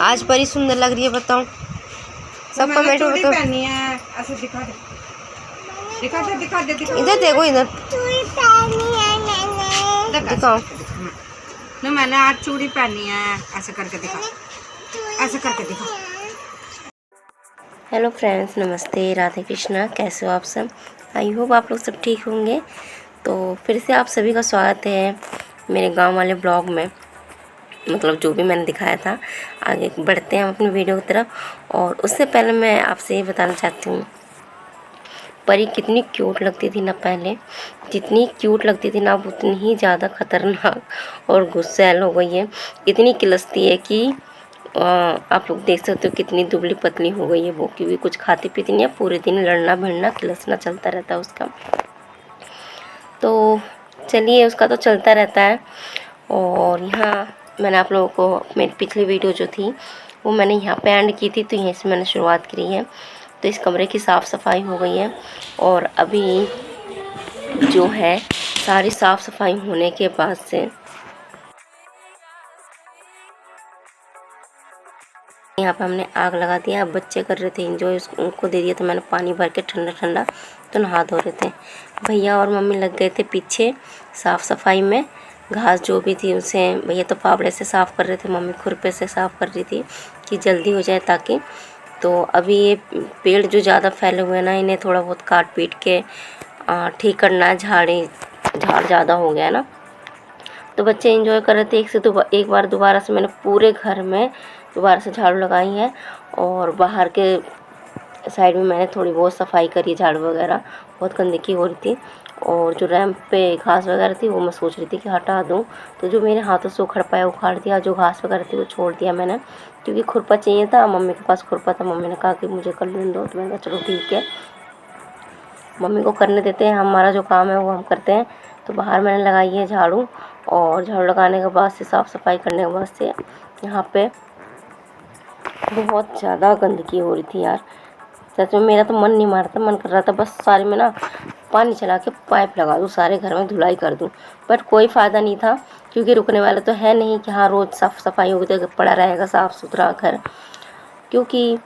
आज बड़ी सुंदर लग रही है, बताओ सब कमेंट में बताओ। ऐसे दिखा दे, दिखा दे, दिखा दे, दिखा दे। इधर देखो, इधर दिखाओ ना, मैंने आज चूड़ी पहनी है। ऐसे करके दिखा, ऐसे करके दिखा। हेलो फ्रेंड्स, नमस्ते, राधे कृष्णा। कैसे हो आप सब? आई होप आप लोग सब ठीक होंगे। तो फिर से आप सभी का स्वागत है मेरे गांव वाले ब्लॉग में। मतलब जो भी मैंने दिखाया था, आगे बढ़ते हैं हम अपनी वीडियो की तरफ। और उससे पहले मैं आपसे ये बताना चाहती हूँ, परी कितनी क्यूट लगती थी ना पहले, जितनी क्यूट लगती थी ना अब उतनी ही ज़्यादा ख़तरनाक और गुस्सैल हो गई है। इतनी किलसती है कि आप लोग देख सकते हो कितनी दुबली पतली हो गई है वो, क्योंकि कुछ खाती पीती नहीं है, पूरे दिन लड़ना भिड़ना किलसना चलता रहता है उसका। तो चलिए, उसका तो चलता रहता है। और यहाँ मैंने आप लोगों को मेरी पिछली वीडियो जो थी वो मैंने यहाँ पे एंड की थी, तो यहीं से मैंने शुरुआत करी है। तो इस कमरे की साफ़ सफाई हो गई है और अभी जो है सारी साफ़ सफाई होने के बाद से यहाँ पे हमने आग लगा दिया। अब बच्चे कर रहे थे एंजॉय, उनको दे दिया तो मैंने पानी भर के ठंडा ठंडा, तो नहा धो रहे थे। भैया और मम्मी लग गए थे पीछे साफ़ सफाई में। घास जो भी थी उसे भैया तो फावड़े से साफ़ कर रहे थे, मम्मी खुरपे से साफ़ कर रही थी कि जल्दी हो जाए ताकि। तो अभी ये पेड़ जो ज़्यादा फैले हुए हैं ना, इन्हें थोड़ा बहुत काट पीट के ठीक करना है। झाड़ ज़्यादा हो गया है ना, तो बच्चे एंजॉय कर रहे थे। एक बार दोबारा से मैंने पूरे घर में दोबारा से झाड़ू लगाई है और बाहर के साइड में मैंने थोड़ी बहुत सफाई करी, झाड़ू वगैरह, बहुत गंदगी हो रही थी। और जो रैंप पे घास वगैरह थी वो मैं सोच रही थी कि हटा दूं, तो जो मेरे हाथों से उखड़ पाया उखाड़ दिया। जो घास वगैरह थी वो छोड़ दिया मैंने, क्योंकि खुरपा चाहिए था। मम्मी के पास खुरपा था, मम्मी ने कहा कि मुझे कर लेने दो, तो मैंने कहा चलो ठीक है, मम्मी को करने देते हैं, हमारा जो काम है वो हम करते हैं। तो बाहर मैंने लगाई है झाड़ू, और झाड़ू लगाने के बाद से साफ़ सफाई करने के बाद से यहाँ पे बहुत ज़्यादा गंदगी हो रही थी यार। सच में मेरा तो मन नहीं मारता, मन कर रहा था बस सारे में ना पानी चला के पाइप लगा दूँ, सारे घर में धुलाई कर दूँ। बट कोई फ़ायदा नहीं था, क्योंकि रुकने वाले तो है नहीं कि हाँ रोज़ साफ़ सफाई होगी तो पड़ा रहेगा साफ़ सुथरा घर, क्योंकि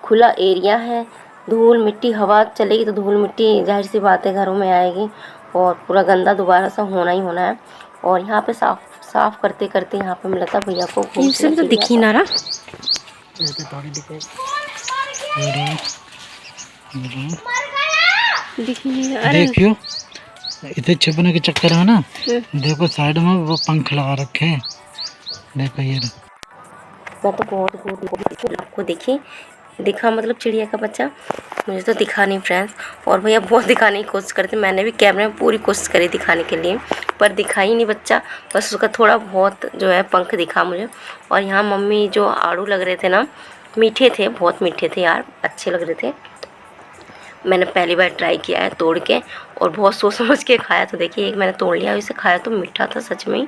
खुला एरिया है। धूल मिट्टी हवा चलेगी तो धूल मिट्टी जाहिर सी बात है घरों में आएगी, और पूरा गंदा दोबारा से होना ही होना है। और यहाँ पे साफ करते करते यहाँ पे मिला था भैया को घूम तो दिखी ना रहा। देखियो, इतने छिपने के चक्कर में ना, देखो साइड में वो पंख लगा रखे हैं, देखो ये। मैं तो बहुत आपको दिखा मतलब चिड़िया का बच्चा, मुझे तो दिखा नहीं फ्रेंड्स। और भैया बहुत दिखाने की कोशिश करते, मैंने भी कैमरे में पूरी कोशिश करी दिखाने के लिए, पर दिखा ही नहीं बच्चा, बस उसका थोड़ा बहुत जो है पंख दिखा मुझे। और यहाँ मम्मी जो आड़ू लग रहे थे ना, मीठे थे, बहुत मीठे थे यार, अच्छे लग रहे थे। मैंने पहली बार ट्राई किया है तोड़ के, और बहुत सोच समझ के खाया। तो देखिए एक मैंने तोड़ लिया, इसे खाया तो मीठा था सच में ही।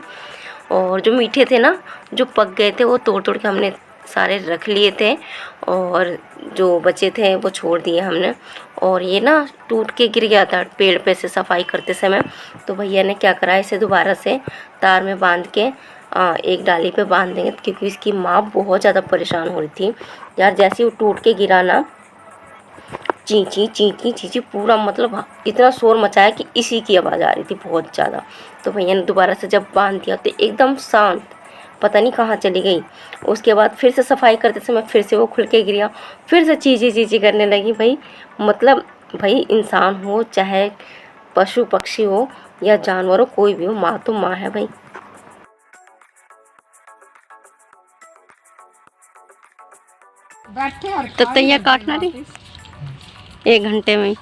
और जो मीठे थे ना, जो पक गए थे, वो तोड़ तोड़ के हमने सारे रख लिए थे, और जो बचे थे वो छोड़ दिए हमने। और ये ना टूट के गिर गया था पेड़ पे से सफाई करते समय, तो भैया ने क्या करा, इसे दोबारा से तार में बांध के एक डाली पे बांध देंगे, क्योंकि इसकी माँ बहुत ज़्यादा परेशान हो रही थी यार। जैसे ही वो टूट के गिरा ना, चींची चींची चींची पूरा मतलब इतना शोर मचाया कि इसी की आवाज़ आ रही थी बहुत ज़्यादा। तो भैया ने दोबारा से जब बांध दिया तो एकदम शांत, पता नहीं कहाँ चली गई। उसके बाद फिर से सफाई करते समय फिर से वो खुल के गिरा, फिर से चींची चींची करने लगी। भाई मतलब भाई इंसान हो चाहे पशु पक्षी हो या जानवर हो, कोई भी हो, माँ तो माँ है भाई। बैठे और तो तैयार काटना रे 1 घंटे में।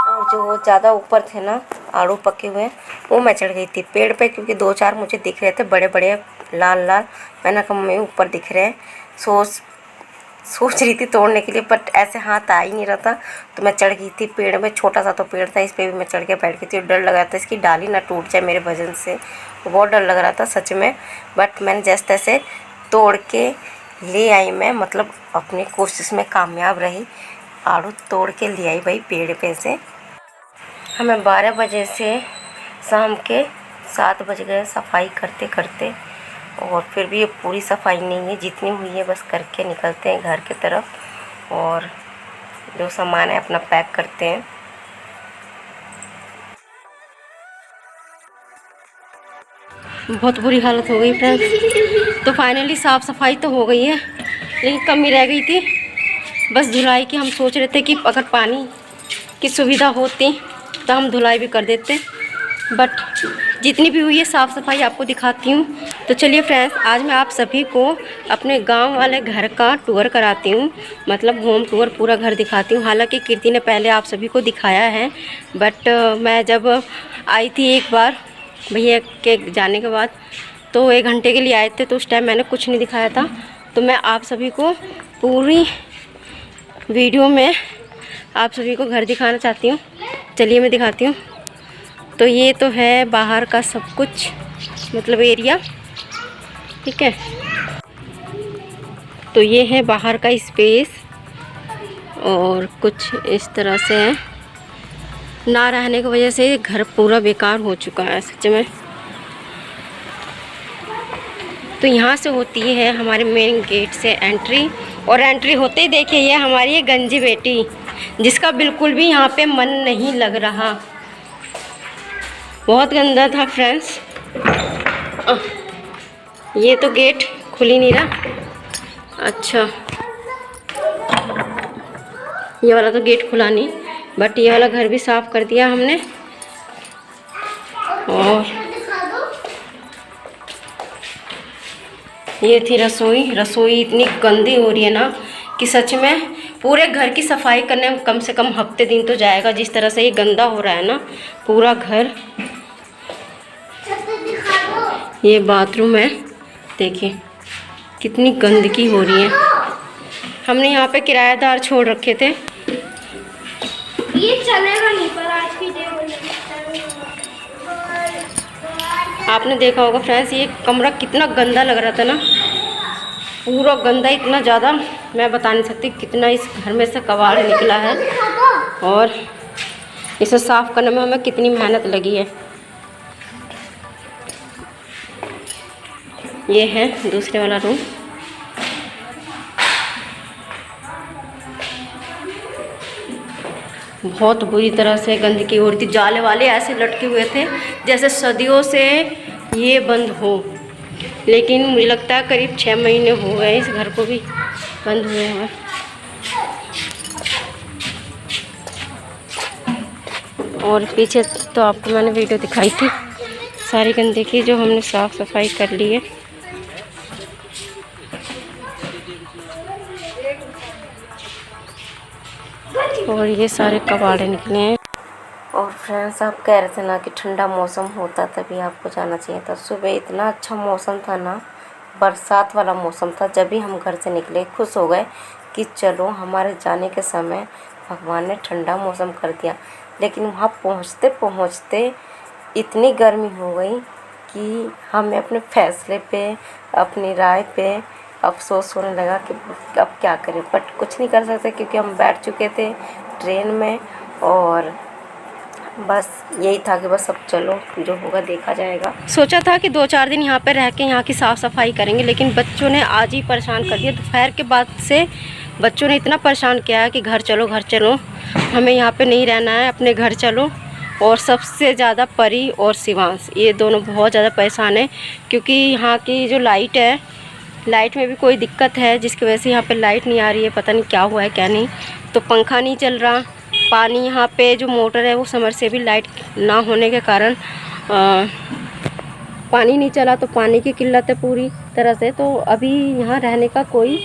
और जो ज़्यादा ऊपर थे ना आड़ू पके हुए, वो मैं चढ़ गई थी पेड़ पे, क्योंकि 2-4 मुझे दिख रहे थे बड़े बड़े लाल लाल। मैंने कहा मम्मी ऊपर दिख रहे हैं, सोच सोच रही थी तोड़ने के लिए, बट ऐसे हाथ आ ही नहीं रहा था। तो मैं चढ़ गई थी पेड़ में, छोटा सा तो पेड़ था, इस पे भी मैं चढ़ के बैठ गई थी। डर लगा था इसकी डाली ना टूट जाए मेरे वजन से, बहुत डर लग रहा था सच में। बट मैंने जैसे तैसे तोड़ के ले आई मैं, मतलब अपनी कोशिश में कामयाब रही। आड़ू तोड़ के ले आई भाई पेड़ पे से। हमें 12 बजे से शाम के 7 बज गए सफाई करते करते, और फिर भी ये पूरी सफाई नहीं है, जितनी हुई है बस करके निकलते हैं घर की तरफ और जो सामान है अपना पैक करते हैं। बहुत बुरी हालत हो गई फ्रेंड्स। तो फाइनली साफ़ सफाई तो हो गई है, लेकिन कमी रह गई थी बस धुलाई की। हम सोच रहे थे कि अगर पानी की सुविधा होती तो हम धुलाई भी कर देते, बट जितनी भी हुई है साफ़ सफाई आपको दिखाती हूँ। तो चलिए फ्रेंड्स, आज मैं आप सभी को अपने गांव वाले घर का टूर कराती हूँ, मतलब होम टूर, पूरा घर दिखाती हूँ। हालांकि कीर्ति ने पहले आप सभी को दिखाया है, बट मैं जब आई थी एक बार भैया के जाने के बाद, तो 1 घंटे के लिए आए थे, तो उस टाइम मैंने कुछ नहीं दिखाया था। तो मैं आप सभी को पूरी वीडियो में आप सभी को घर दिखाना चाहती हूँ। चलिए मैं दिखाती हूँ। तो ये तो है बाहर का सब कुछ, मतलब एरिया, ठीक है। तो ये है बाहर का स्पेस और कुछ इस तरह से है। ना रहने की वजह से घर पूरा बेकार हो चुका है सच में। तो यहाँ से होती है हमारे मेन गेट से एंट्री, और एंट्री होते ही देखिए ये हमारी ये गंजी बेटी, जिसका बिल्कुल भी यहाँ पे मन नहीं लग रहा। बहुत गंदा था फ्रेंड्स। ये तो गेट खुल ही नहीं रहा। अच्छा, ये वाला तो गेट खुला नहीं, बट ये वाला घर भी साफ़ कर दिया हमने। और ये थी रसोई। रसोई इतनी गंदी हो रही है ना कि सच में पूरे घर की सफाई करने में कम से कम हफ्ते दिन तो जाएगा, जिस तरह से ये गंदा हो रहा है ना पूरा घर। ये बाथरूम है, देखिए कितनी गंदगी हो रही है। हमने यहाँ पे किराएदार छोड़ रखे थे। ये चलेगा नहीं पर आज की डे आपने देखा होगा फ्रेंड्स, ये कमरा कितना गंदा लग रहा था ना, पूरा गंदा, इतना ज़्यादा मैं बता नहीं सकती कितना इस घर में से कबाड़ निकला है, और इसे साफ़ करने में हमें कितनी मेहनत लगी है। ये है दूसरे वाला रूम। बहुत बुरी तरह से गंदगी हो रही थी। जाले वाले ऐसे लटके हुए थे जैसे सदियों से ये बंद हो, लेकिन मुझे लगता है करीब 6 महीने हो गए इस घर को भी बंद हुए हुए। और पीछे तो आपको मैंने वीडियो दिखाई थी सारी गंदगी जो हमने साफ़ सफाई कर ली है। और ये सारे कबाड़े निकले हैं। और फ्रेंड्स, आप कह रहे थे ना कि ठंडा मौसम होता तभी आपको जाना चाहिए था। सुबह इतना अच्छा मौसम था ना, बरसात वाला मौसम था। जब भी हम घर से निकले खुश हो गए कि चलो, हमारे जाने के समय भगवान ने ठंडा मौसम कर दिया। लेकिन वहाँ पहुँचते पहुँचते इतनी गर्मी हो गई कि हमें अपने फैसले पे, अपनी राय पे अफसोस होने लगा कि अब क्या करें। बट कुछ नहीं कर सकते क्योंकि हम बैठ चुके थे ट्रेन में, और बस यही था कि बस अब चलो, जो होगा देखा जाएगा। सोचा था कि 2-4 दिन यहाँ पे रह के यहाँ की साफ़ सफाई करेंगे, लेकिन बच्चों ने आज ही परेशान कर दिया। दोपहर के बाद से बच्चों ने इतना परेशान किया है कि घर चलो, घर चलो, हमें यहाँ पे नहीं रहना है, अपने घर चलो। और सबसे ज़्यादा परी और शिवांश, ये दोनों बहुत ज़्यादा परेशान है क्योंकि यहाँ की जो लाइट है, लाइट में भी कोई दिक्कत है, जिसकी वजह से यहाँ पे लाइट नहीं आ रही है। पता नहीं क्या हुआ है क्या नहीं। तो पंखा नहीं चल रहा, पानी यहाँ पे जो मोटर है वो समरसेबल लाइट ना होने के कारण पानी नहीं चला, तो पानी की किल्लत है पूरी तरह से। तो अभी यहाँ रहने का कोई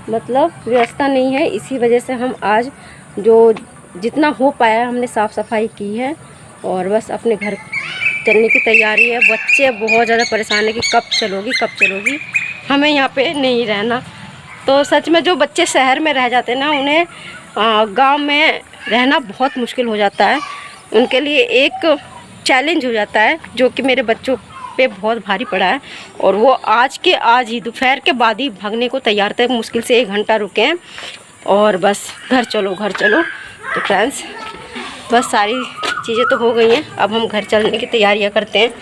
मतलब व्यवस्था नहीं है। इसी वजह से हम आज जो जितना हो पाया हमने साफ़ सफाई की है, और बस अपने घर चलने की तैयारी है। बच्चे बहुत ज़्यादा परेशान है कि कब चलोगी, कब चलोगी, हमें यहाँ पे नहीं रहना। तो सच में जो बच्चे शहर में रह जाते हैं ना, उन्हें गांव में रहना बहुत मुश्किल हो जाता है। उनके लिए एक चैलेंज हो जाता है जो कि मेरे बच्चों पे बहुत भारी पड़ा है। और वो आज के आज ही दोपहर के बाद ही भागने को तैयार थे। मुश्किल से 1 घंटा रुके हैं और बस घर चलो घर चलो। तो फ्रेंड्स बस सारी चीज़ें तो हो गई हैं, अब हम घर चलने की तैयारियां करते हैं।